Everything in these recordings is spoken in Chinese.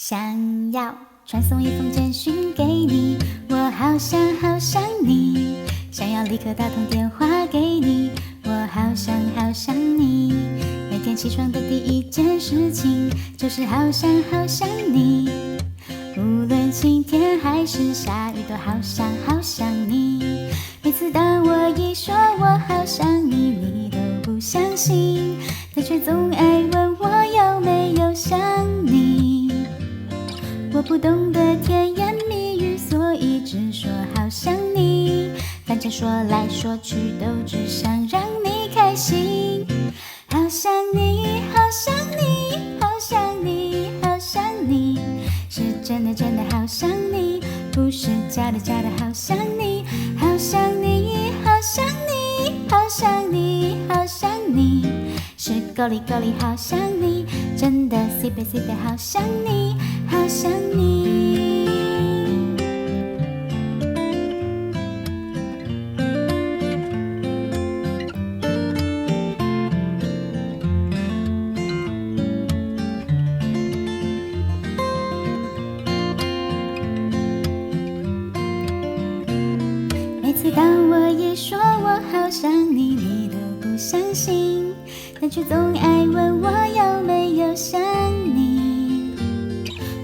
想要传送一封简讯给你，我好想好想你。想要立刻打通电话给你，我好想好想你。每天起床的第一件事情就是好想好想你。无论晴天还是下雨，都好想好想你。每次当我一说我好想你，你都不相信，但却总爱问我有没有想你。我不懂得甜言蜜语，所以只说好想你。反正说来说去都只想让你开心。好想你，好想你，好想你，好想你，是真的真的好想你，不是假的假的好想你。好想你，好想你，好想你，好想你，是够力够力好想你，真的 CP CP 好想你，好想你。每次当我一说我好想你，你都不相信，但却总爱问我有没有想你。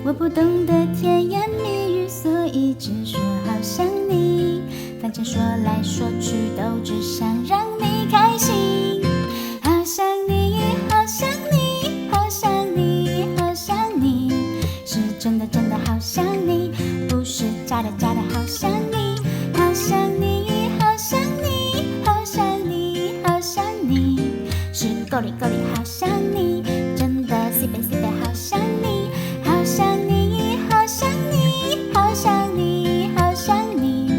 我不懂得甜言蜜语，所以只说好想你。反正说来说去都只想让你开心。好想你，好想你，好想你，好想你，是真的真的好想你，不是假的假的好想你。好想你，好想你，好想你，好想你，是够力够力好想你，真的 CP CP 好想你。好想你，好想你，好想你，好想你，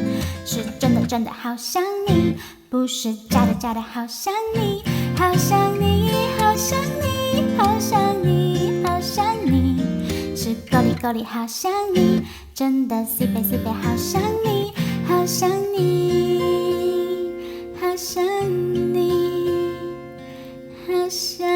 是真的真的好想你，不是假的假的好想你。好想你，好想你，好想你，好想你，是够力够力好想你，真的 CP CP 好想你，好想你，好想你，好想